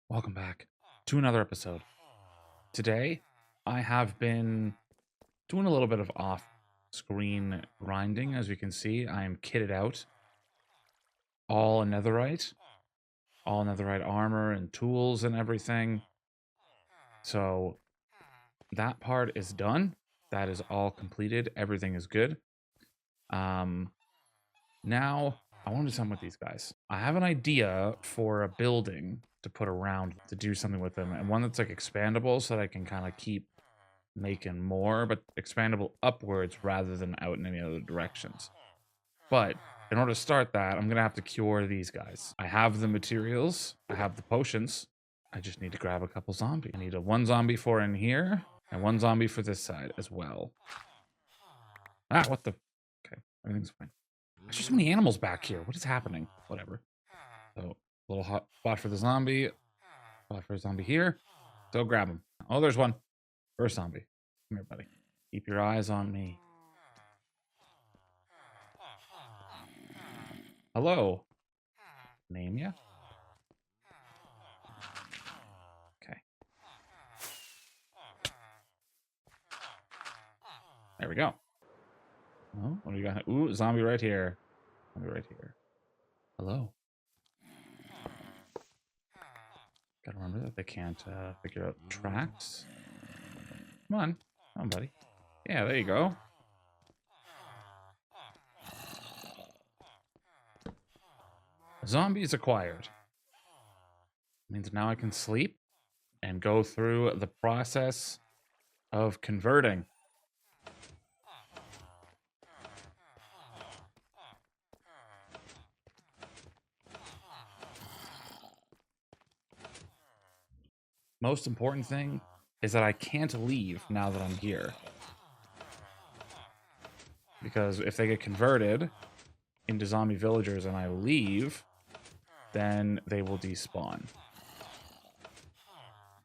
Welcome back to another episode. Today, I have been doing a little bit of off-screen grinding. As you can see, I am kitted out. All netherite. All netherite armor and tools and everything. So, that part is done. That is all completed. Everything is good. Now, I want to do something with these guys. I have an idea for a building to put around to do something with them, and one that's like expandable so that I can kind of keep making more, but expandable upwards rather than out in any other directions. But in order to start that, I'm gonna have to cure these guys. I have the materials, I have the potions. I just need to grab a couple zombies. I need a one zombie for in here and one zombie for this side as well. Ah, what the? Okay, everything's fine. There's just so many animals back here. What is happening? Whatever. So, little hot spot for the zombie. Spot for a zombie here. So grab him. Oh, there's one. First zombie. Come here, buddy. Keep your eyes on me. Hello. Name ya? Okay. There we go. Oh, what do you got? Ooh, zombie right here. Zombie right here. Hello. Gotta remember that they can't figure out tracks. Come on. Come on, buddy. Yeah, there you go. Zombies acquired. Means now I can sleep and go through the process of converting. Most important thing is that I can't leave now that I'm here. Because if they get converted into zombie villagers and I leave, then they will despawn.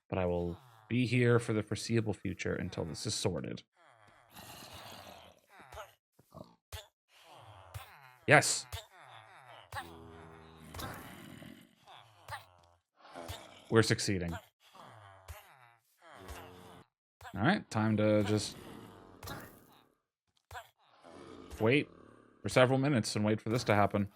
But I will be here for the foreseeable future until this is sorted. Yes. We're succeeding. All right, time to just wait for several minutes and wait for this to happen.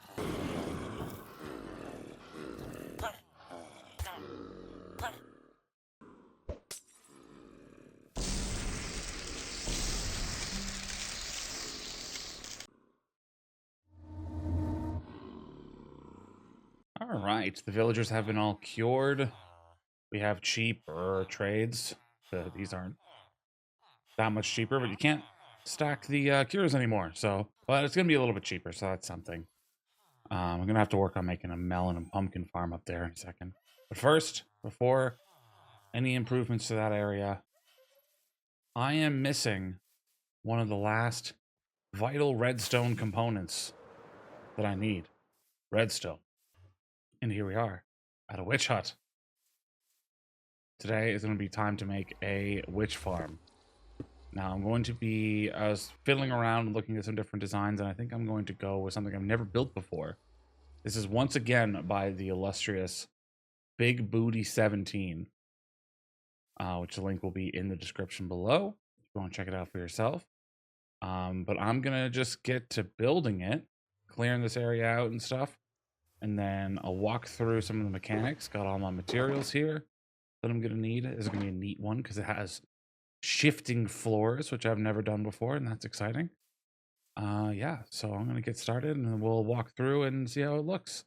All right, the villagers have been all cured. We have cheaper trades. These aren't that much cheaper, but you can't stack the cures anymore. So, but it's gonna be a little bit cheaper, so that's something. I'm gonna have to work on making a melon and pumpkin farm up there in a second. But first, before any improvements to that area, I am missing one of the last vital redstone components that I need. Redstone. And here we are at a witch hut. Today is going to be time to make a witch farm. Now I'm going to be, I was fiddling around looking at some different designs, and I think I'm going to go with something I've never built before. This is once again by the illustrious Big Booty 17, which the link will be in the description below if you want to check it out for yourself. But I'm going to just get to building it, clearing this area out and stuff, and then I'll walk through some of the mechanics. Got all my materials here that I'm going to need. This is going to be a neat one because it has shifting floors, which I've never done before, and that's exciting. Yeah, so I'm going to get started and we'll walk through and see how it looks.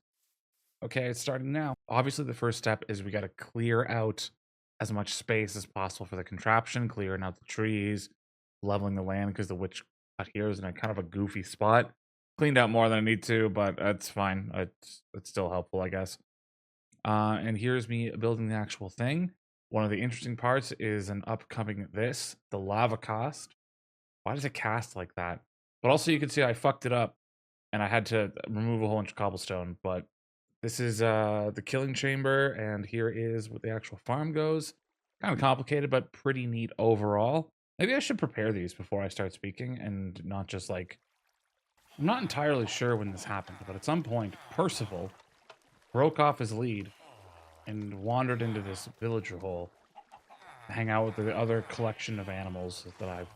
Okay, it's starting now. Obviously, the first step is we got to clear out as much space as possible for the contraption, clearing out the trees, leveling the land because the witch hut here is in a kind of a goofy spot. Cleaned out more than I need to, but that's fine. It's still helpful, I guess. And here's me building the actual thing. One of the interesting parts is an upcoming the lava cast. Why does it cast like that? But also you can see I fucked it up and I had to remove a whole bunch of cobblestone. But this is the killing chamber, and here is what the actual farm goes. Kind of complicated, but pretty neat overall. Maybe I should prepare these before I start speaking and not just like... I'm not entirely sure when this happened, but at some point, Percival broke off his lead and wandered into this villager hole to hang out with the other collection of animals that I've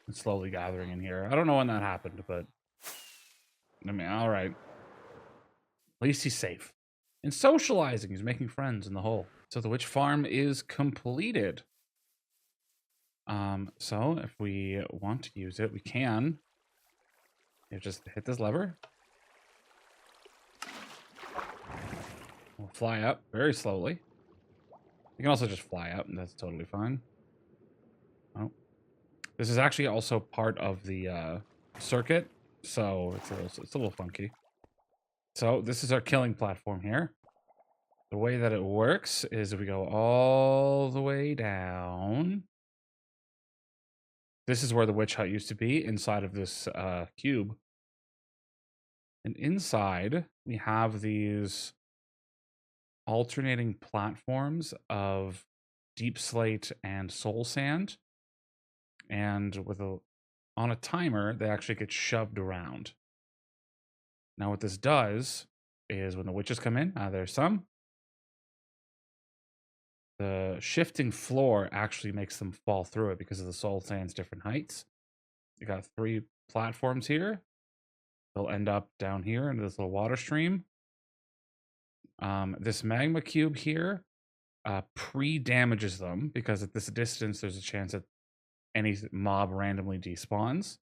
been slowly gathering in here. I don't know when that happened, but I mean, all right. At least he's safe. And socializing, he's making friends in the hole. So the witch farm is completed. So if we want to use it, we can. You just hit this lever. We'll fly up very slowly. You can also just fly up, and that's totally fine. Oh. This is actually also part of the circuit, so it's a little funky. So this is our killing platform here. The way that it works is we go all the way down. This is where the witch hut used to be, inside of this cube. And inside, we have these alternating platforms of deep slate and soul sand. And on a timer, they actually get shoved around. Now what this does is when the witches come in, there's some. The shifting floor actually makes them fall through it because of the soul sand's different heights. You got 3 platforms here. They'll end up down here into this little water stream. This magma cube here pre-damages them because at this distance there's a chance that any mob randomly despawns.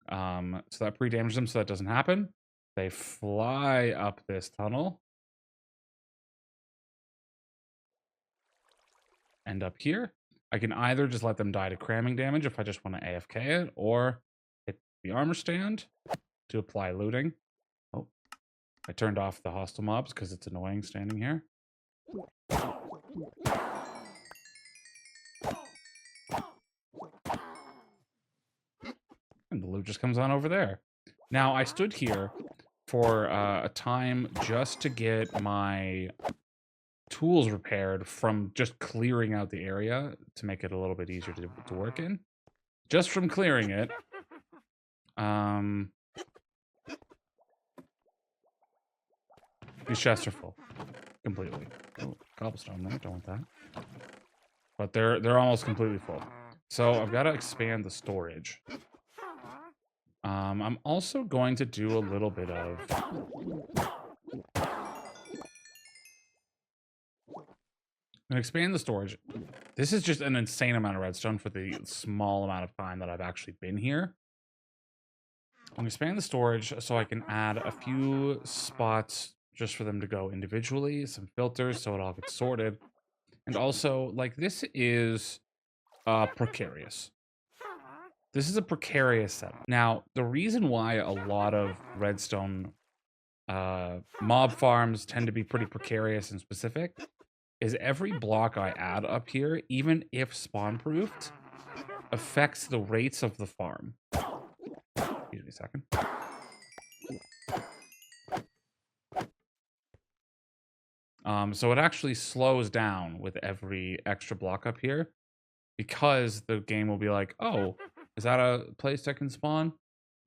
So that pre-damages them so that doesn't happen. They fly up this tunnel. End up here. I can either just let them die to cramming damage if I just want to AFK it, or hit the armor stand to apply looting. Oh, I turned off the hostile mobs because it's annoying standing here. And the loot just comes on over there. Now, I stood here for a time just to get my tools repaired from just clearing out the area to make it a little bit easier to work in. Just from clearing it. These chests are full. Completely. Oh, cobblestone there, don't want that. But they're almost completely full. So I've got to expand the storage. I'm also going to do a little bit of... I'm going to expand the storage. This is just an insane amount of redstone for the small amount of time that I've actually been here. I'm going to expand the storage so I can add a few spots just for them to go individually, some filters so it all gets sorted. And also, like, this is precarious. This is a precarious setup. Now, the reason why a lot of redstone mob farms tend to be pretty precarious and specific is every block I add up here, even if spawn-proofed, affects the rates of the farm. Excuse me a second. So it actually slows down with every extra block up here because the game will be like, oh, is that a place I can spawn?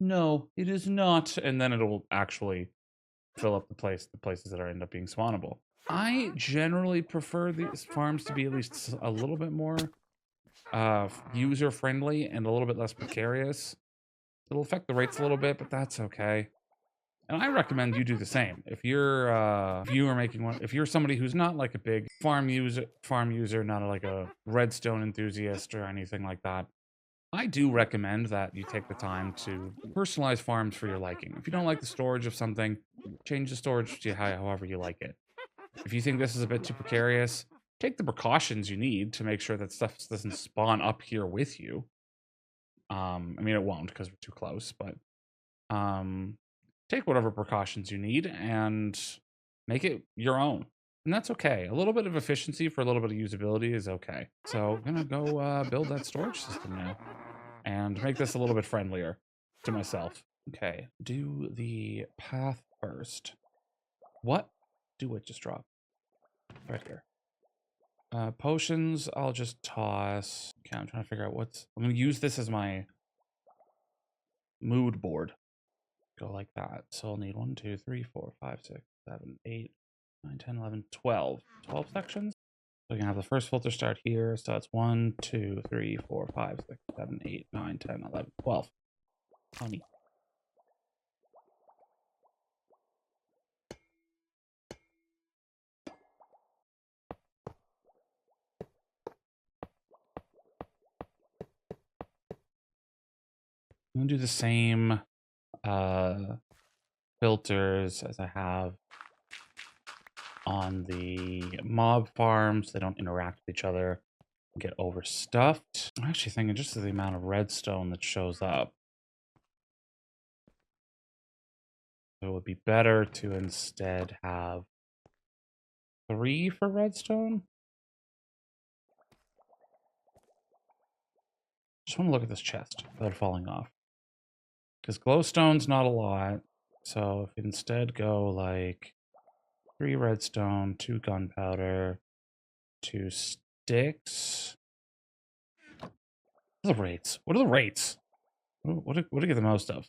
No, it is not. And then it'll actually fill up the places that are end up being spawnable. I generally prefer these farms to be at least a little bit more user-friendly and a little bit less precarious. It'll affect the rates a little bit, but that's okay. And I recommend you do the same. If you're somebody who's not like a big farm user, not like a redstone enthusiast or anything like that, I do recommend that you take the time to personalize farms for your liking. If you don't like the storage of something, change the storage to however you like it. If you think this is a bit too precarious, take the precautions you need to make sure that stuff doesn't spawn up here with you. I mean, it won't because we're too close, but take whatever precautions you need and make it your own. And that's okay. A little bit of efficiency for a little bit of usability is okay. So I'm gonna go build that storage system now and make this a little bit friendlier to myself. Okay, do the path first. What do it just drop? Right here. Potions, I'll just toss. Okay, I'm trying to figure out I'm gonna use this as my mood board. Go like that. So I'll need 1, 2, 3, 4, 5, 6, 7, 8. 9, 10, 11, 12. 12 sections. So we can have the first filter start here. So that's 1, 2, 3, 4, 5, 6, 7, 8, 9, 10, 11, 12. Honey. I'm gonna do the same filters as I have on the mob farms. They don't interact with each other and get overstuffed. I'm actually thinking just of the amount of redstone that shows up. It would be better to instead have 3 for redstone. Just want to look at this chest without falling off. Because glowstone's not a lot. So if you instead go like 3 redstone, 2 gunpowder, 2 sticks. What are the rates? What are the rates? What do you get the most of?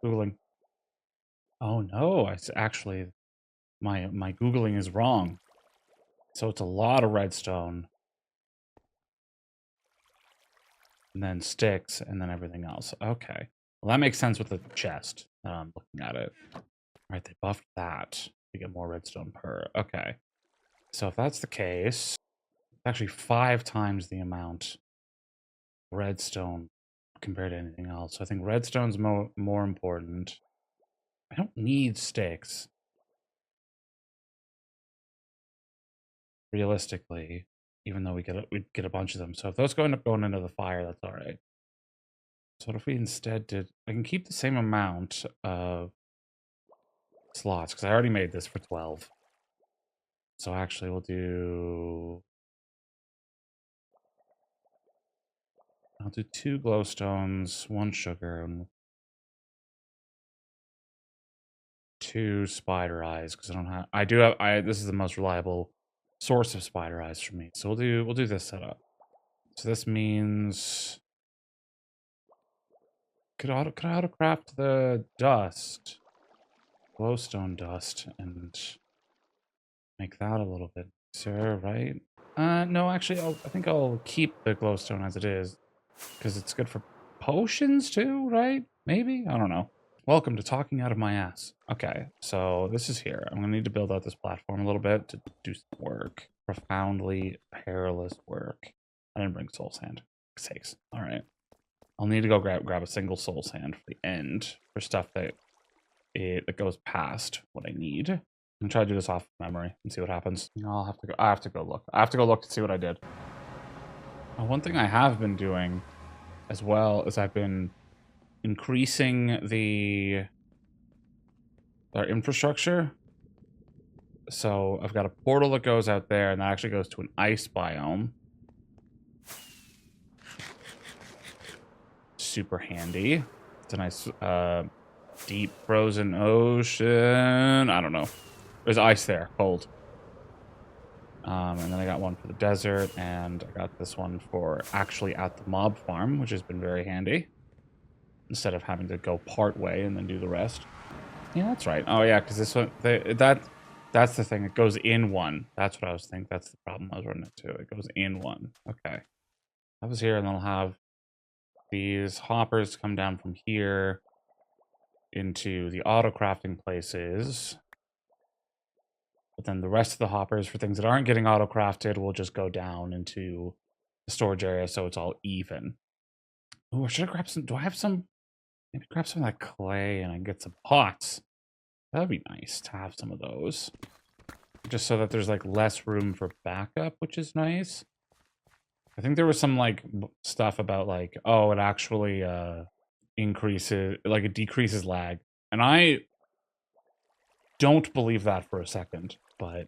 Googling. Oh no, it's actually my Googling is wrong. So it's a lot of redstone. And then sticks, and then everything else. Okay. Well, that makes sense with the chest. I'm looking at it. All right, they buffed that. You get more redstone per. Okay. So if that's the case, actually 5 times the amount of redstone compared to anything else. So I think redstone's more important. I don't need sticks. Realistically, even though we get a bunch of them. So if those end up going into the fire, that's all right. So what if we instead did... I can keep the same amount of slots, because I already made this for 12. So actually we'll do... I'll do 2 glowstones, 1 sugar, and 2 spider eyes, because I don't have... I do have... This is the most reliable source of spider eyes for me. So we'll do this setup. So this means... Could I auto-craft the dust? Glowstone dust, and make that a little bit nicer, right? No, actually, I think I'll keep the glowstone as it is, because it's good for potions too, right? Maybe? I don't know. Welcome to talking out of my ass. Okay, so this is here. I'm gonna need to build out this platform a little bit to do some work. Profoundly perilous work. I didn't bring soul sand. For sakes. All right. I'll need to go grab a single soul sand for the end for stuff that goes past what I need. I'm gonna try to do this off memory and see what happens. I have to go look. I have to go look to see what I did. One thing I have been doing as well is I've been increasing our infrastructure. So I've got a portal that goes out there, and that actually goes to an ice biome. Super handy. It's a nice deep frozen ocean. I don't know. There's ice there, cold. And then I got one for the desert, and I got this one for actually at the mob farm, which has been very handy. Instead of having to go part way and then do the rest. Yeah, that's right. Oh yeah, because this one, that's the thing. It goes in one. That's what I was thinking. That's the problem I was running into. It goes in one. Okay. That was here, and then I'll have these hoppers come down from here into the auto crafting places. But then the rest of the hoppers for things that aren't getting auto crafted will just go down into the storage area, so it's all even. Oh, I should have grabbed some. Do I have some? Maybe grab some of that clay and I can get some pots. That'd be nice to have some of those. Just so that there's like less room for backup, which is nice. I think there was some like stuff about like, oh, it actually increases, like it decreases lag. And I don't believe that for a second, but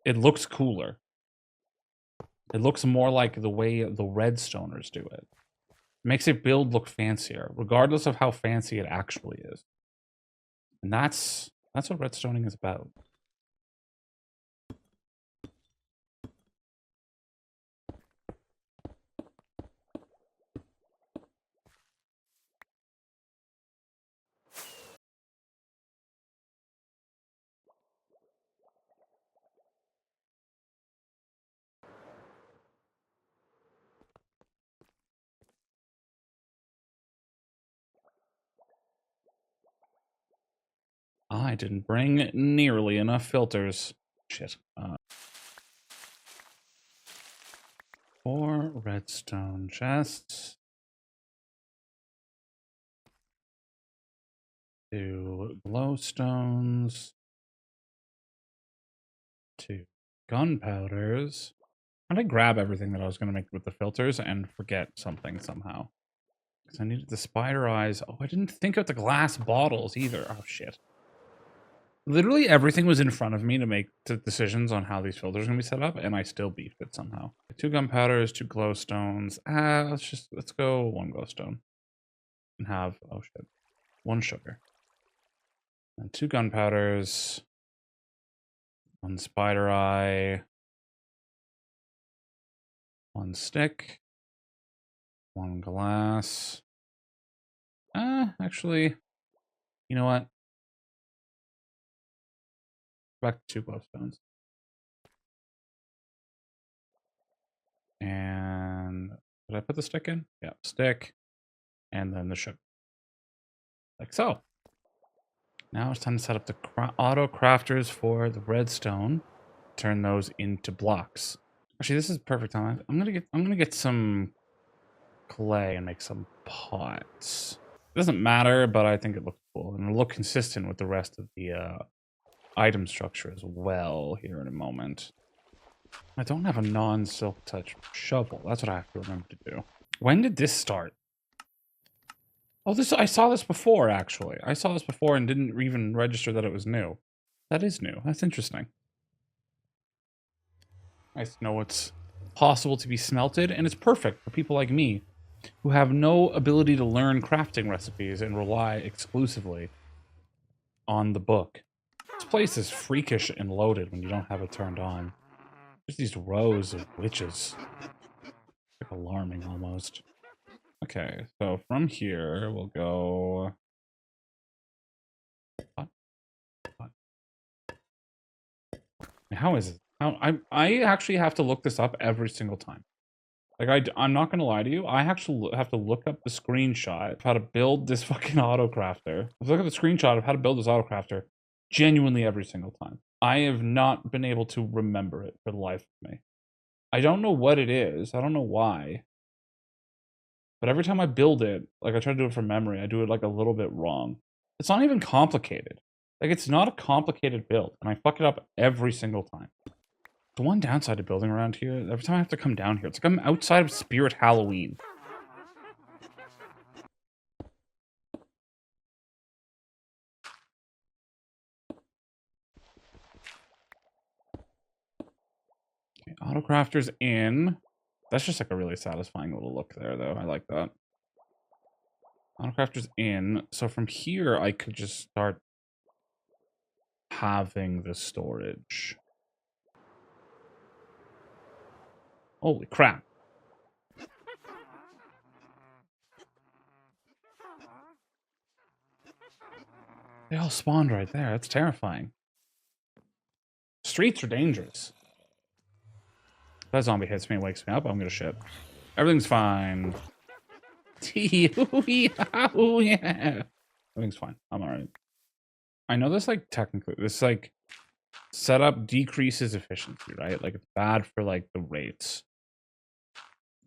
it looks cooler. It looks more like the way the redstoners do it. Makes a build look fancier, regardless of how fancy it actually is. And that's what redstoning is about. I didn't bring nearly enough filters. Shit. 4 redstone chests. 2 glowstones. 2 gunpowders. How did I grab everything that I was going to make with the filters and forget something somehow? Because I needed the spider eyes. Oh, I didn't think of the glass bottles either. Oh, shit. Literally everything was in front of me to make the decisions on how these filters are going to be set up, and I still beefed it somehow. 2 gunpowders, 2 glowstones. Let's go 1 glowstone. And have, oh shit, 1 sugar. And 2 gunpowders. 1 spider eye. 1 stick. 1 glass. Actually, you know what? Back to 2 glowstones. And did I put the stick in? Yeah, stick. And then the sugar. Like so. Now it's time to set up the auto crafters for the redstone. Turn those into blocks. Actually, this is perfect time. I'm gonna get some clay and make some pots. It doesn't matter, but I think it looks cool and it'll look consistent with the rest of the item structure as well here in a moment. I don't have a non-silk touch shovel. That's what I have to remember to do. When did this start? Oh, I saw this before, actually. I saw this before and didn't even register that it was new. That is new. That's interesting. Nice to know it's possible to be smelted, and it's perfect for people like me who have no ability to learn crafting recipes and rely exclusively on the book. This place is freakish and loaded when you don't have it turned on. There's these rows of witches. Like alarming almost. Okay, so from here we'll go. What? How is it? I actually have to look this up every single time. Like I'm not gonna lie to you. I actually have to look up the screenshot of how to build this fucking autocrafter. Look at the screenshot of how to build this autocrafter genuinely every single time. I have not been able to remember it for the life of me. I don't know what it is. I don't know why. But every time I build it, like I try to do it from memory, I do it like a little bit wrong. It's not even complicated. Like it's not a complicated build, and I fuck it up every single time. The one downside to building around here, every time I have to come down here, it's like I'm outside of Spirit Halloween. Okay, autocrafter's in. That's just like a really satisfying little look there, though. I like that. Autocrafter's in. So from here, I could just start having the storage. Holy crap. They all spawned right there. That's terrifying. Streets are dangerous. If that zombie hits me and wakes me up, I'm gonna shit. Everything's fine. Oh yeah. Everything's fine. I'm alright. I know this like technically this like setup decreases efficiency, right? Like it's bad for like the rates.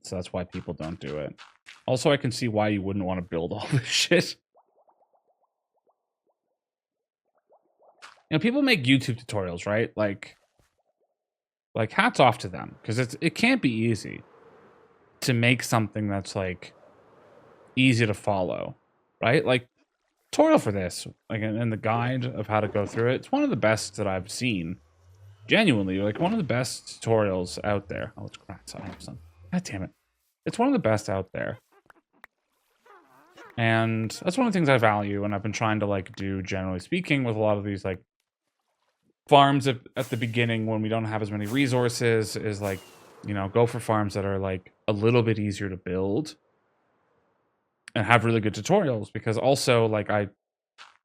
So that's why people don't do it. Also, I can see why you wouldn't want to build all this shit. You know, people make YouTube tutorials, right? Like hats off to them, because it can't be easy to make something that's like easy to follow, right? Like tutorial for this, like in the guide of how to go through it. It's one of the best that I've seen. Genuinely, like one of the best tutorials out there. Oh, it's crap. I have some. God damn it. It's one of the best out there. And that's one of the things I value, and I've been trying to like do, generally speaking, with a lot of these like farms at the beginning when we don't have as many resources, is like, you know, go for farms that are like a little bit easier to build and have really good tutorials. Because also, like, one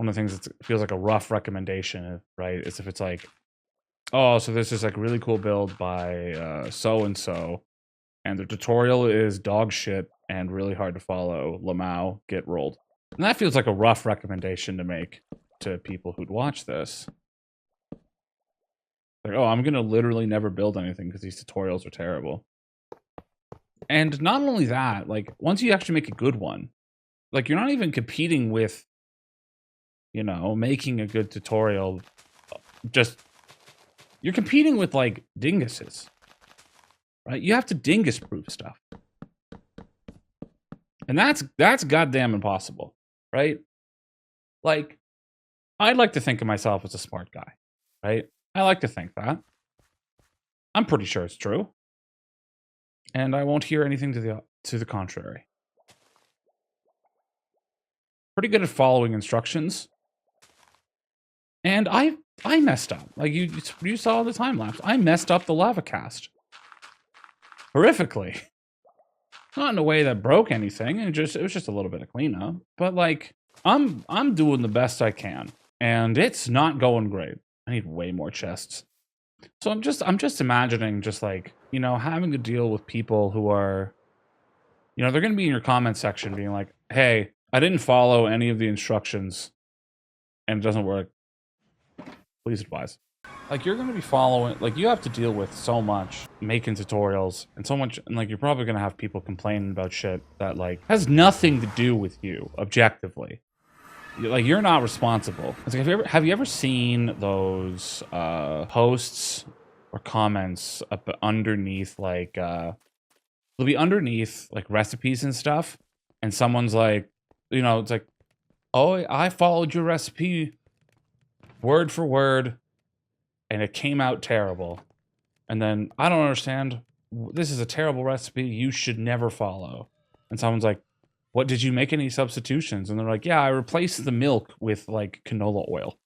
of the things that feels like a rough recommendation, right, is if it's like, oh, so this is like really cool build by so and so, and the tutorial is dog shit and really hard to follow. Lamau, get rolled. And that feels like a rough recommendation to make. to people who'd watch this. Like, oh, I'm gonna literally never build anything because these tutorials are terrible. And not only that, like, once you actually make a good one, like, you're not even competing with, you know, making a good tutorial. Just, you're competing with, like, dinguses. Right? You have to dingus-proof stuff. And that's goddamn impossible, right? Like, I'd like to think of myself as a smart guy, right? I like to think that. I'm pretty sure it's true. And I won't hear anything to the contrary. Pretty good at following instructions. And I messed up. Like you saw the time lapse. I messed up the lava cast. Horrifically. Not in a way that broke anything. It was just a little bit of cleanup. But like I'm doing the best I can. And it's not going great. I need way more chests. So I'm just imagining just like, you know, having to deal with people who are, you know, they're going to be in your comment section being like, hey, I didn't follow any of the instructions and it doesn't work. Please advise. Like, you're going to be following, like, you have to deal with so much making tutorials and so much, and like, you're probably going to have people complaining about shit that like has nothing to do with you objectively. Like, you're not responsible. It's like, have you ever seen those posts or comments up underneath, like, they'll be underneath, like, recipes and stuff, and someone's like, you know, it's like, oh, I followed your recipe word for word, and it came out terrible. And then, I don't understand, this is a terrible recipe, you should never follow. And someone's like, what, did you make any substitutions? And they're like, yeah, I replaced the milk with, like, canola oil.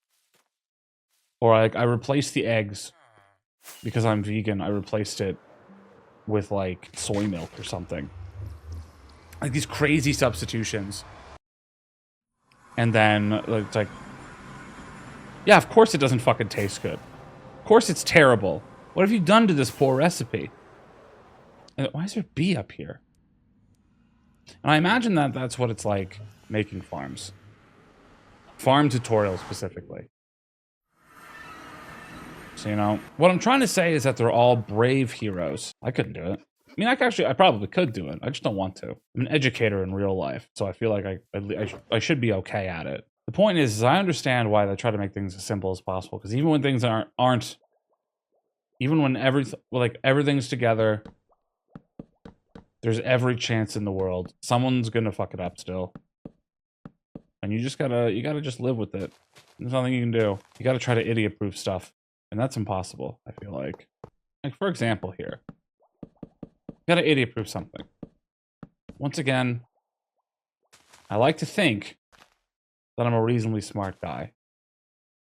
Or, like, I replaced the eggs, because I'm vegan, I replaced it with, like, soy milk or something. Like, these crazy substitutions. And then, it's like, yeah, of course it doesn't fucking taste good. Of course it's terrible. What have you done to this poor recipe? And why is there bee up here? And I imagine that that's what it's like making farms. Farm tutorials specifically. So, you know, what I'm trying to say is that they're all brave heroes. I couldn't do it. I mean, I probably could do it. I just don't want to. I'm an educator in real life, so I feel like I should be okay at it. The point is I understand why they try to make things as simple as possible, because even when things aren't, even when everything's together, there's every chance in the world someone's gonna fuck it up still, and you gotta just live with it. There's nothing you can do. You gotta try to idiot-proof stuff, and that's impossible. I feel like for example here, you gotta idiot-proof something. Once again, I like to think that I'm a reasonably smart guy,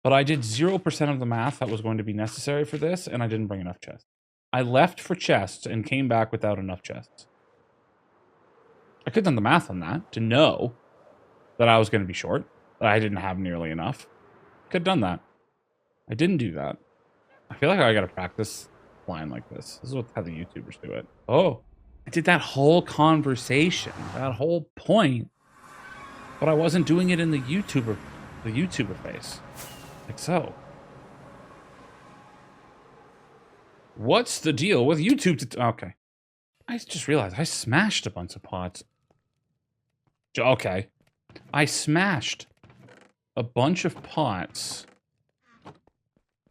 but I did 0% of the math that was going to be necessary for this, and I didn't bring enough chests. I left for chests and came back without enough chests. I could have done the math on that to know that I was going to be short, that I didn't have nearly enough. Could have done that. I didn't do that. I feel like I got to practice flying like this. This is how the YouTubers do it. Oh, I did that whole conversation, that whole point, but I wasn't doing it in the YouTuber face. Like so. What's the deal with YouTube? Okay. I just realized I smashed a bunch of pots. Okay. I smashed a bunch of pots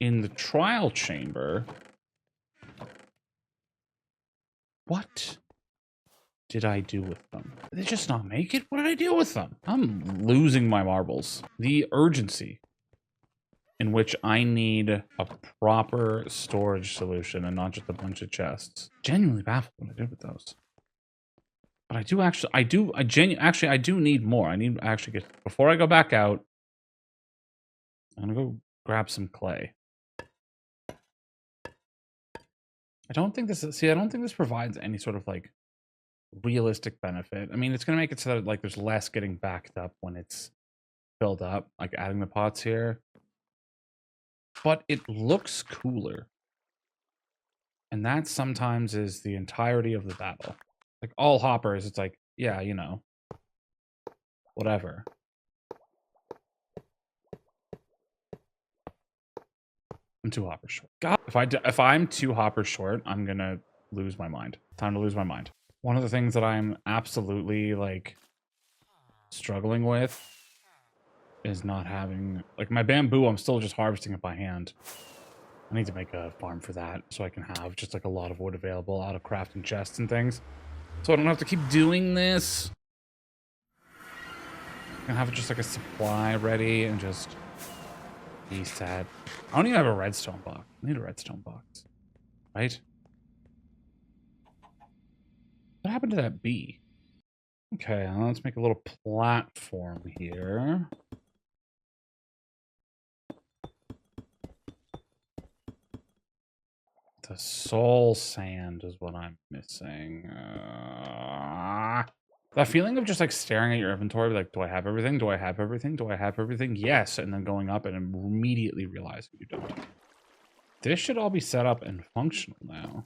in the trial chamber. What did I do with them? Did they just not make it? What did I do with them? I'm losing my marbles. The urgency in which I need a proper storage solution and not just a bunch of chests. Genuinely baffled what I did with those. But I do need more. I need to actually get, before I go back out, I'm gonna go grab some clay. I don't think this provides any sort of like realistic benefit. I mean, it's gonna make it so that like there's less getting backed up when it's filled up, like adding the pots here. But it looks cooler. And that sometimes is the entirety of the battle. Like all hoppers, it's like, yeah, you know, whatever. I'm 2 hoppers short. God, if I'm 2 hoppers short, I'm gonna lose my mind. Time to lose my mind. One of the things that I'm absolutely like struggling with is not having like my bamboo. I'm still just harvesting it by hand. I need to make a farm for that so I can have just like a lot of wood available out of crafting chests and things. So I don't have to keep doing this. I can have just like a supply ready and just be sad. I don't even have a redstone box. I need a redstone box. Right? What happened to that bee? Okay, let's make a little platform here. The soul sand is what I'm missing. That feeling of just like staring at your inventory, like, do I have everything? Do I have everything? Do I have everything? Yes, and then going up and immediately realizing you don't. This should all be set up and functional now.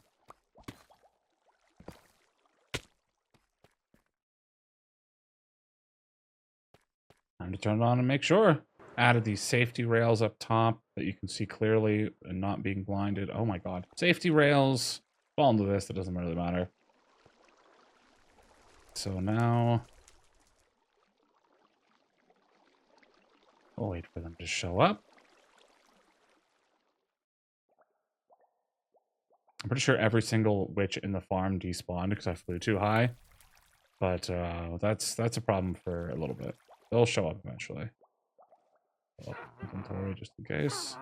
Time to turn it on and make sure. Added these safety rails up top that you can see clearly and not being blinded. Oh my god. Safety rails. Fall into this, that doesn't really matter. So now I'll wait for them to show up. I'm pretty sure every single witch in the farm despawned because I flew too high. But that's a problem for a little bit. They'll show up eventually. Inventory just in case.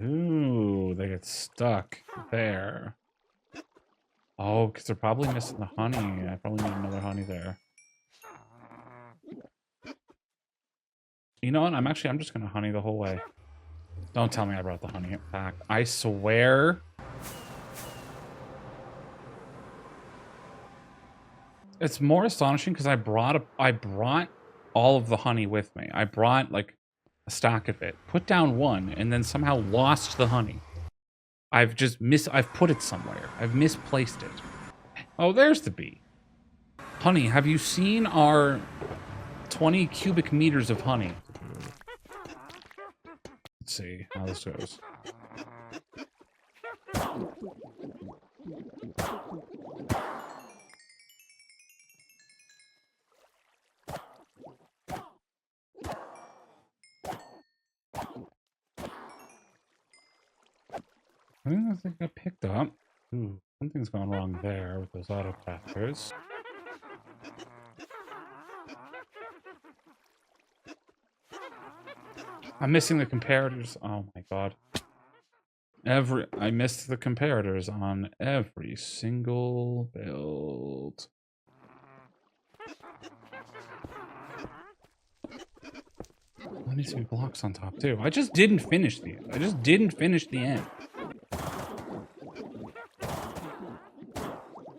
Ooh, they get stuck there. Oh, because they're probably missing the honey. I probably need another honey there. You know what? I'm just gonna honey the whole way. Don't tell me I brought the honey back. I swear. It's more astonishing because I brought all of the honey with me. I brought like a stack of it, put down one, and then somehow lost the honey. I've put it somewhere. I've misplaced it. Oh, there's the bee. Honey, have you seen our 20 cubic meters of honey? Let's see how this goes. I think that got picked up. Ooh, something's gone wrong there with those auto crafters. I'm missing the comparators. Oh my god. I missed the comparators on every single build. There needs to be blocks on top too. I just didn't finish the end.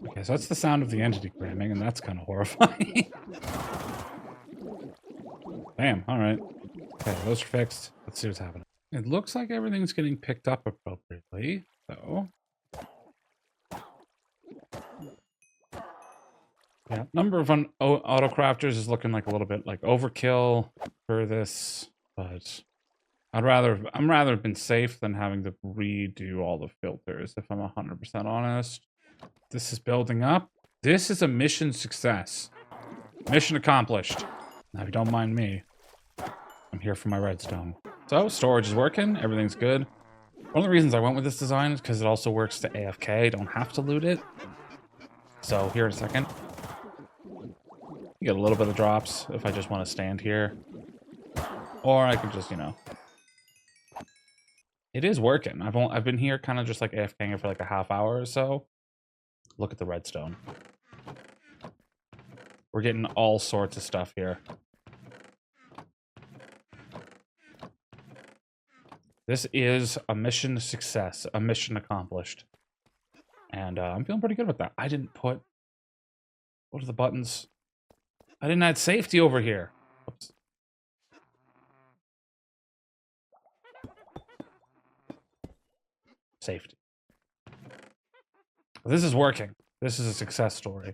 Okay, so that's the sound of the entity cramming, and that's kind of horrifying. Damn, alright. Okay, those are fixed. Let's see what's happening. It looks like everything's getting picked up appropriately, so. Yeah, number of auto crafters is looking like a little bit like overkill for this, but I'm rather have been safe than having to redo all the filters, if I'm 100% honest. This is building up. This is a mission success. Mission accomplished. Now, if you don't mind me, I'm here for my redstone. So, storage is working. Everything's good. One of the reasons I went with this design is because it also works to AFK. I don't have to loot it. So, here in a second. You get a little bit of drops if I just want to stand here. Or I could just, you know. It is working. I've been here kind of just like AFKing for like a half hour or so. Look at the redstone. We're getting all sorts of stuff here. This is a mission success, a mission accomplished. And I'm feeling pretty good with that. I didn't put... What are the buttons? I didn't add safety over here. Oops. Safety. This is working. This is a success story.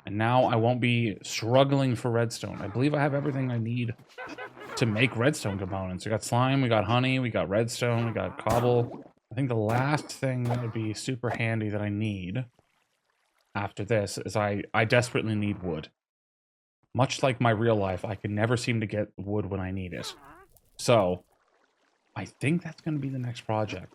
And now I won't be struggling for redstone. I believe I have everything I need to make redstone components. We got slime, we got honey, we got redstone, we got cobble. I think the last thing that would be super handy that I need after this is I desperately need wood. Much like my real life, I can never seem to get wood when I need it. So, I think that's going to be the next project.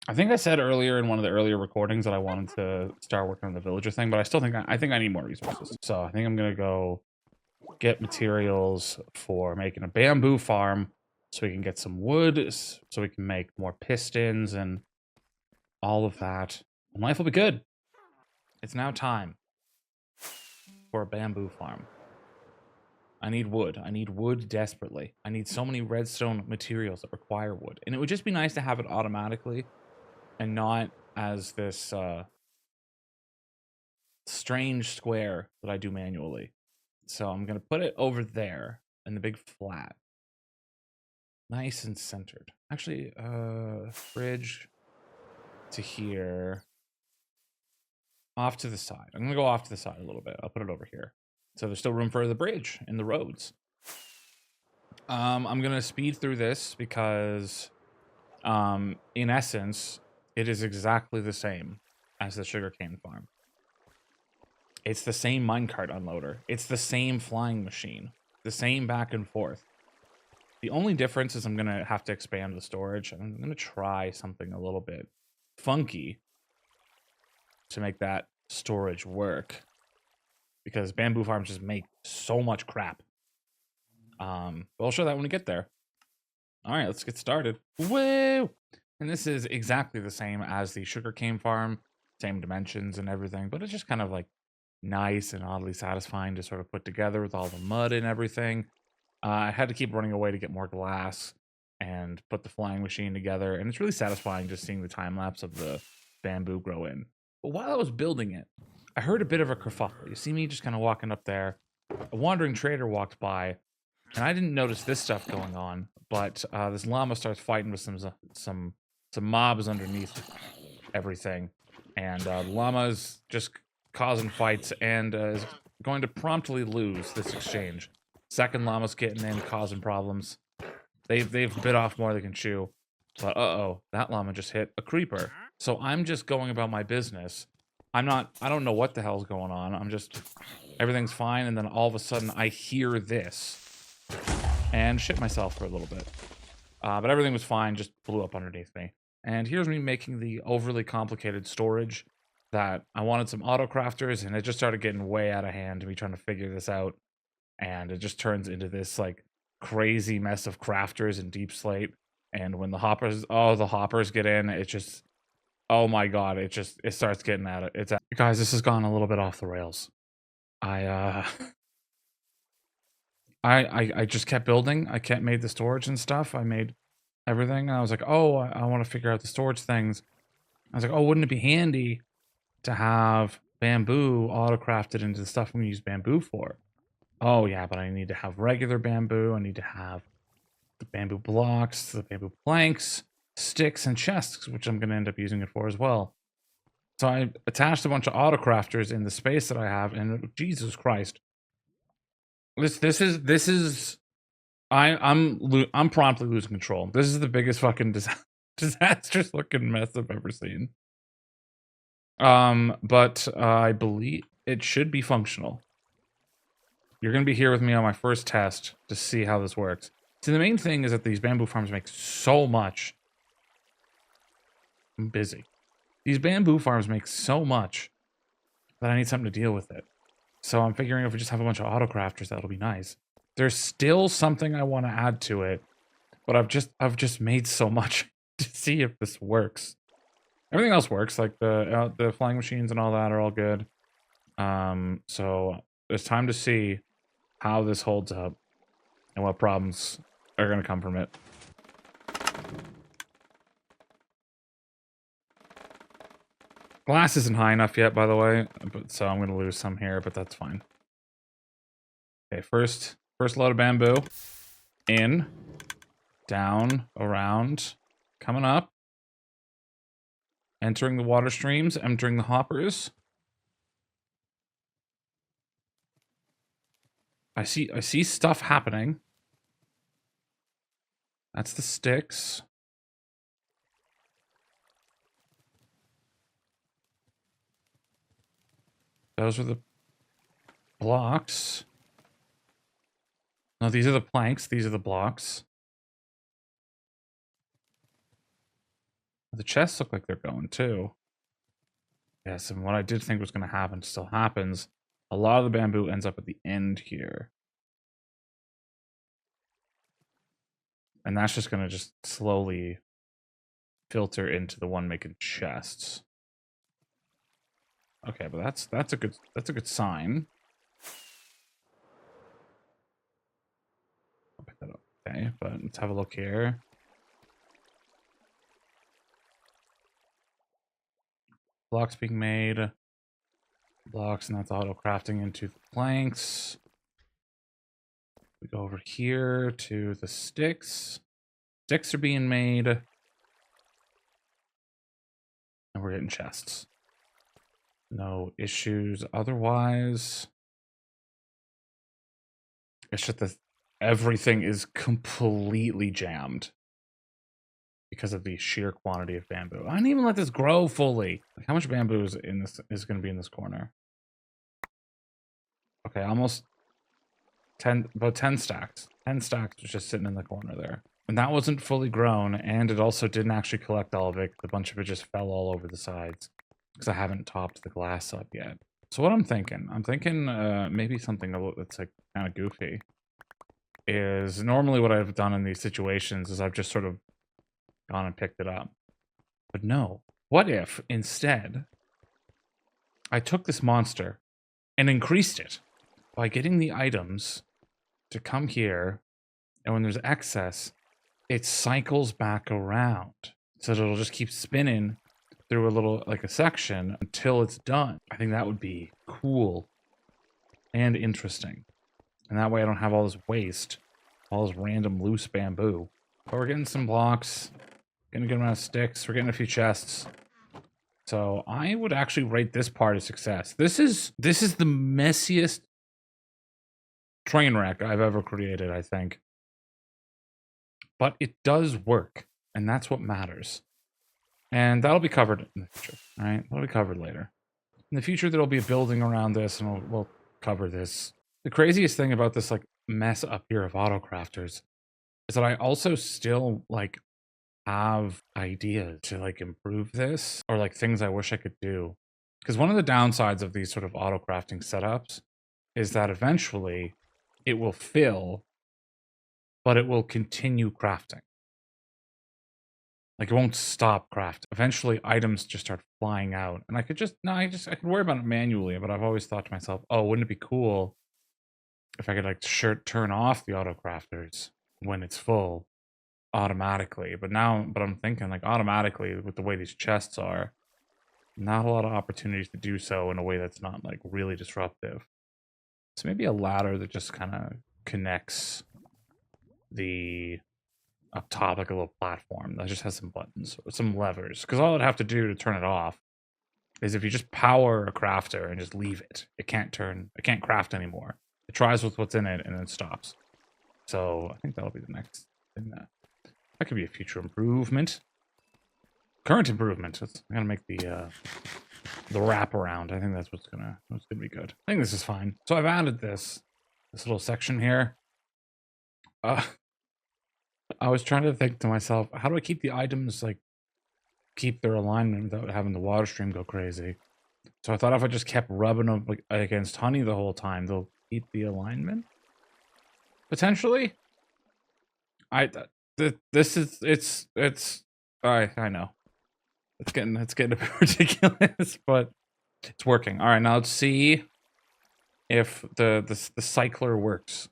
I think I said earlier in one of the earlier recordings that I wanted to start working on the villager thing, but I still think I need more resources. So I think I'm going to go get materials for making a bamboo farm so we can get some wood, so we can make more pistons and all of that. And life will be good. It's now time for a bamboo farm. I need wood. I need wood desperately. I need so many redstone materials that require wood. And it would just be nice to have it automatically and not as this strange square that I do manually. So I'm going to put it over there in the big flat. Nice and centered. Actually, bridge to here. Off to the side. I'm going to go off to the side a little bit. I'll put it over here. So there's still room for the bridge and the roads. I'm going to speed through this because, in essence, it is exactly the same as the sugarcane farm. It's the same minecart unloader. It's the same flying machine. The same back and forth. The only difference is I'm going to have to expand the storage. I'm going to try something a little bit funky to make that storage work. Because bamboo farms just make so much crap. But I'll show that when we get there. All right, let's get started. Woo! And this is exactly the same as the sugarcane farm. Same dimensions and everything. But it's just kind of like nice and oddly satisfying to sort of put together with all the mud and everything. I had to keep running away to get more glass and put the flying machine together. And it's really satisfying just seeing the time lapse of the bamboo grow in. But while I was building it, I heard a bit of a kerfuffle. You see me just kind of walking up there. A wandering trader walked by, and I didn't notice this stuff going on. But this llama starts fighting with some mobs underneath everything, and the llama is just causing fights and is going to promptly lose this exchange. Second llama's getting in, causing problems. They've bit off more than they can chew. But uh-oh, that llama just hit a creeper. So I'm just going about my business. I don't know what the hell's going on. Everything's fine, and then all of a sudden I hear this and shit myself for a little bit. But everything was fine, just blew up underneath me. And here's me making the overly complicated storage that I wanted some auto crafters, and it just started getting way out of hand, me trying to figure this out. And it just turns into this like crazy mess of crafters and deep slate. And when the hoppers get in, it just, oh my god, it starts getting at it. Guys, this has gone a little bit off the rails. I just kept building. I kept made the storage and stuff. I made everything. And I was like, oh, I want to figure out the storage things. I was like, oh, wouldn't it be handy to have bamboo auto-crafted into the stuff I'm going to use bamboo for? Oh, yeah, but I need to have regular bamboo. I need to have the bamboo blocks, the bamboo planks, sticks, and chests, which I'm going to end up using it for as well. So I attached a bunch of auto-crafters in the space that I have, and Jesus Christ. I'm promptly losing control. This is the biggest fucking disastrous looking mess I've ever seen. But I believe it should be functional. You're gonna be here with me on my first test to see how this works. See, the main thing is that these bamboo farms make so much. I'm busy. These bamboo farms make so much that I need something to deal with it. So I'm figuring if we just have a bunch of auto-crafters, that'll be nice. There's still something I want to add to it, but I've just made so much to see if this works. Everything else works, like the flying machines and all that are all good. So it's time to see how this holds up and what problems are going to come from it. Glass isn't high enough yet, by the way, so I'm going to lose some here, but that's fine. Okay, first load of bamboo. In. Down. Around. Coming up. Entering the water streams, entering the hoppers. I see stuff happening. That's the sticks. Those are the blocks. No, these are the planks. These are the blocks. The chests look like they're going too. Yes, and what I did think was going to happen still happens. A lot of the bamboo ends up at the end here. And that's just going to just slowly filter into the one making chests. Okay, but that's a good sign. I'll pick that up. Okay, but let's have a look here. Blocks being made. Blocks, and that's auto crafting into the planks. We go over here to the sticks. Sticks are being made. And we're getting chests. No issues otherwise. It's just that everything is completely jammed because of the sheer quantity of bamboo. I didn't even let this grow fully. Like, how much bamboo is in this is going to be in this corner? Okay, almost 10, about 10 stacks. 10 stacks was just sitting in the corner there. And that wasn't fully grown, and it also didn't actually collect all of it. A bunch of it just fell all over the sides because I haven't topped the glass up yet. So what I'm thinking maybe something that's like kind of goofy is normally what I've done in these situations is I've just sort of gone and picked it up. But no, what if instead I took this monster and increased it by getting the items to come here, and when there's excess, it cycles back around. So that it'll just keep spinning through a little, like a section until it's done. I think that would be cool and interesting. And that way I don't have all this waste, all this random loose bamboo. But we're getting some blocks, getting a good amount of sticks, we're getting a few chests. So I would actually rate this part a success. This is the messiest train wreck I've ever created, I think. But it does work, and that's what matters. And that'll be covered in the future, all right? That'll be covered later. In the future, there'll be a building around this, and we'll cover this. The craziest thing about this, like, mess up here of autocrafters is that I also still, like, have ideas to, like, improve this, or, like, things I wish I could do. Because one of the downsides of these sort of auto-crafting setups is that eventually it will fill, but it will continue crafting. Like, it won't stop craft. Eventually, items just start flying out. And I could I could worry about it manually, but I've always thought to myself, oh, wouldn't it be cool if I could, like, turn off the auto crafters when it's full automatically? But I'm thinking, like, automatically, with the way these chests are, not a lot of opportunities to do so in a way that's not, like, really disruptive. So maybe a ladder that just kind of connects the up top, like a little platform that just has some buttons or some levers, because all I'd have to do to turn it off is if you just power a crafter and just leave it, it can't craft anymore. It tries with what's in it and then stops. So I think that'll be the next thing. That could be a future improvement. Current improvement. I'm gonna make the wraparound. I think that's what's gonna be good. I think this is fine. So I've added this little section here. I was trying to think to myself, how do I keep the items, like, keep their alignment without having the water stream go crazy? So I thought if I just kept rubbing them, like, against honey the whole time, they'll keep the alignment. Potentially. I know. It's getting a bit ridiculous, but it's working. All right, now let's see if the cycler works.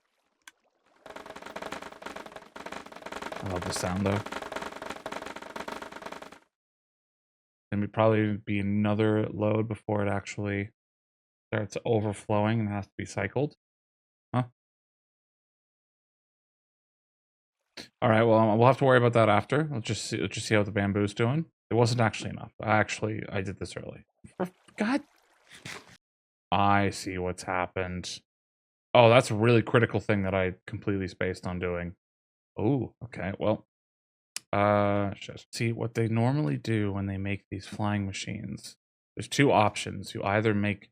I love the sound though. And would probably be another load before it actually starts overflowing and has to be cycled. Huh? All right, well, we'll have to worry about that after. Let's just see how the bamboo's doing. It wasn't actually enough. I did this early. God. I see what's happened. Oh, that's a really critical thing that I completely spaced on doing. Oh, okay. Well, shit. See, what they normally do when they make these flying machines, there's two options. You either make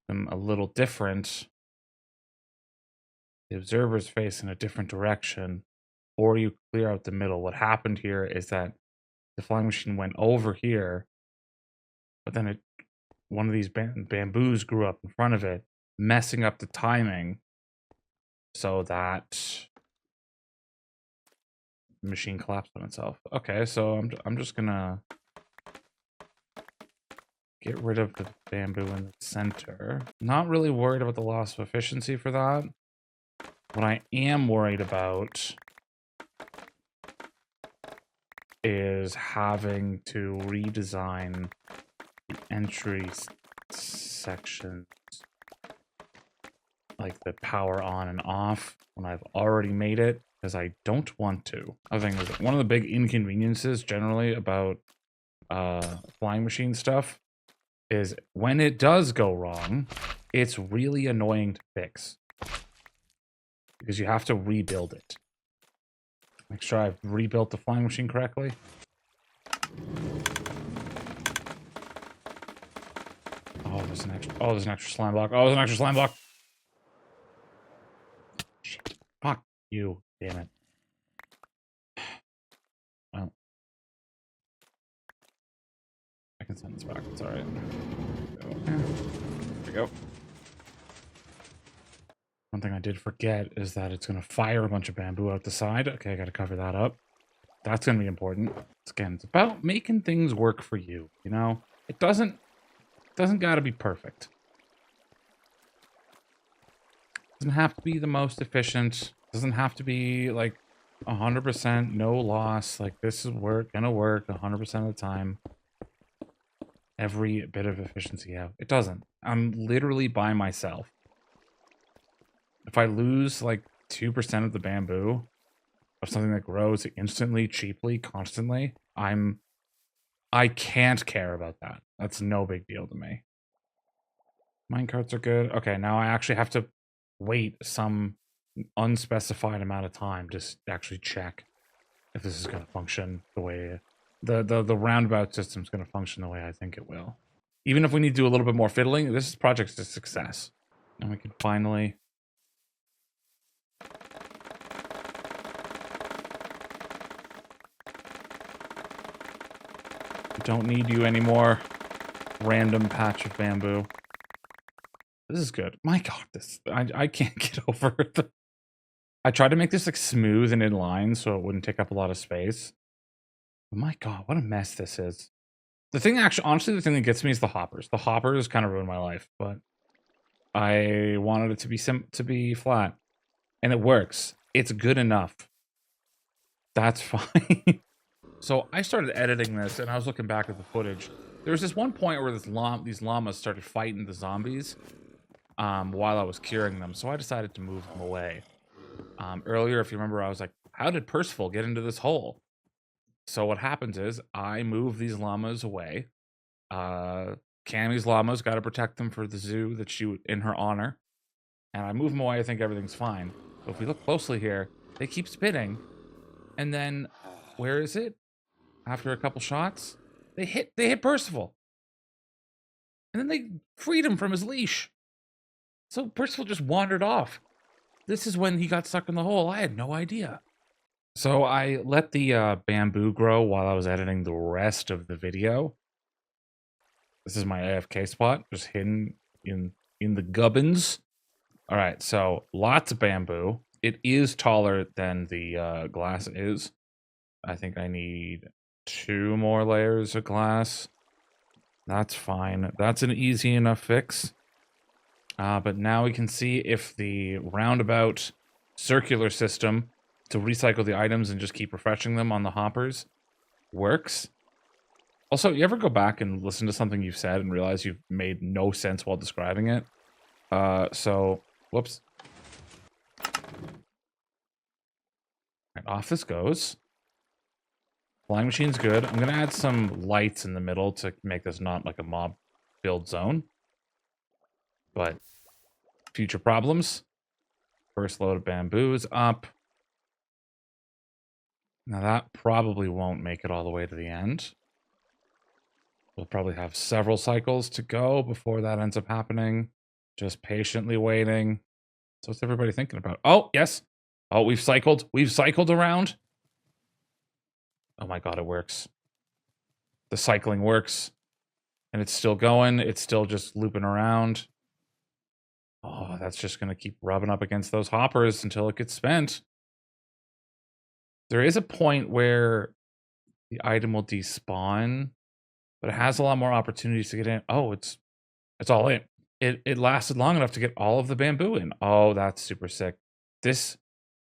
them a little different, the observer's face in a different direction, or you clear out the middle. What happened here is that the flying machine went over here, but then one of these bamboos grew up in front of it, messing up the timing so that the machine collapsed on itself. Okay, so I'm just gonna get rid of the bamboo in the center. Not really worried about the loss of efficiency for that. What I am worried about is having to redesign the entry sections, like the power on and off, when I've already made it, because I don't want to. I think one of the big inconveniences generally about flying machine stuff is when it does go wrong, it's really annoying to fix because you have to rebuild it. Make sure I've rebuilt the flying machine correctly. Oh, there's an extra slime block. Oh, there's an extra slime block. Shit. Fuck you. Damn it. Well, I can send this back. It's all right. There we go. One thing I did forget is that it's going to fire a bunch of bamboo out the side. Okay, I got to cover that up. That's going to be important. Again, it's about making things work for you, you know? It doesn't got to be perfect. It doesn't have to be the most efficient. It doesn't have to be like 100% no loss. Like this is gonna work 100% of the time. Every bit of efficiency out. It doesn't. I'm literally by myself. If I lose like 2% of the bamboo of something that grows instantly, cheaply, constantly, I can't care about that. That's no big deal to me. Minecarts are good. Okay, now I actually have to wait some unspecified amount of time to actually check if this is going to function the way the roundabout system is going to function the way I think it will. Even if we need to do a little bit more fiddling, this project's a success. And we can finally... We don't need you anymore, random patch of bamboo. This is good. My god, I can't get over it. I tried to make this like smooth and in line so it wouldn't take up a lot of space. But my god, what a mess this is. The thing honestly, the thing that gets me is the hoppers. The hoppers kind of ruined my life, but I wanted it to be flat. And it works. It's good enough. That's fine. So I started editing this and I was looking back at the footage. There was this one point where these llamas started fighting the zombies while I was curing them. So I decided to move them away. Earlier, if you remember, I was like, how did Percival get into this hole? So what happens is I move these llamas away. Cammy's llamas got to protect them for the zoo that she in her honor. And I move them away. I think everything's fine. But if we look closely here, they keep spitting. And then, where is it? After a couple shots, they hit Percival. And then they freed him from his leash. So Percival just wandered off. This is when he got stuck in the hole. I had no idea. So I let the bamboo grow while I was editing the rest of the video. This is my AFK spot, just hidden in the gubbins. All right, so lots of bamboo. It is taller than the glass is. I think I need 2 more layers of glass. That's fine. That's an easy enough fix. But now we can see if the roundabout circular system to recycle the items and just keep refreshing them on the hoppers works. Also, you ever go back and listen to something you've said and realize you've made no sense while describing it? Whoops. Right, off this goes. Flying machine's good. I'm going to add some lights in the middle to make this not like a mob build zone. But future problems. First load of bamboo is up. Now that probably won't make it all the way to the end. We'll probably have several cycles to go before that ends up happening. Just patiently waiting. So what's everybody thinking about? Oh, yes. Oh, we've cycled. We've cycled around. Oh my God, it works. The cycling works. And it's still going. It's still just looping around. Oh, that's just going to keep rubbing up against those hoppers until it gets spent. There is a point where the item will despawn, but it has a lot more opportunities to get in. Oh, it's all in. It lasted long enough to get all of the bamboo in. Oh, that's super sick. This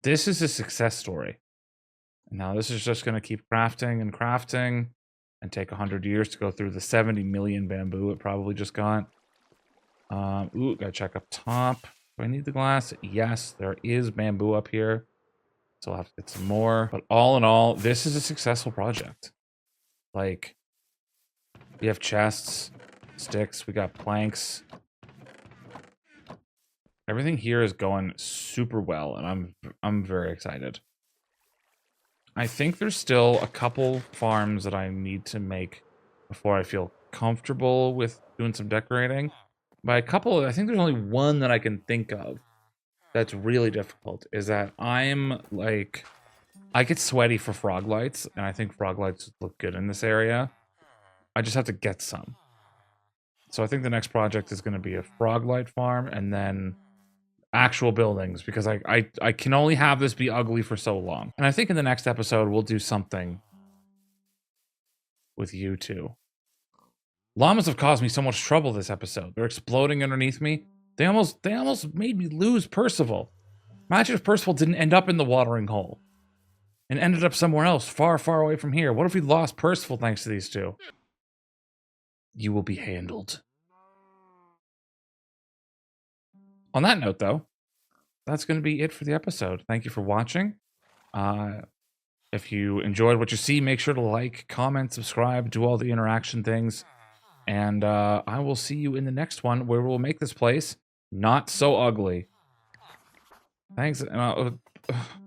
is a success story. Now this is just going to keep crafting and take 100 years to go through the 70 million bamboo it probably just got. Ooh, gotta check up top. Do I need the glass? Yes, there is bamboo up here. So I'll have to get some more. But all in all, this is a successful project. Like, we have chests, sticks, we got planks. Everything here is going super well, and I'm very excited. I think there's still a couple farms that I need to make before I feel comfortable with doing some decorating. By a couple, I think there's only one that I can think of that's really difficult, is that I'm like, I get sweaty for frog lights, and I think frog lights look good in this area. I just have to get some. So I think the next project is going to be a frog light farm, and then actual buildings, because I can only have this be ugly for so long. And I think in the next episode, we'll do something with you two. Llamas have caused me so much trouble this episode. They're exploding underneath me. They almost made me lose Percival. Imagine if Percival didn't end up in the watering hole and ended up somewhere else, far, far away from here. What if we lost Percival thanks to these two? You will be handled. On that note, though, that's going to be it for the episode. Thank you for watching. If you enjoyed what you see, make sure to like, comment, subscribe, do all the interaction things. And I will see you in the next one where we'll make this place not so ugly. Thanks. And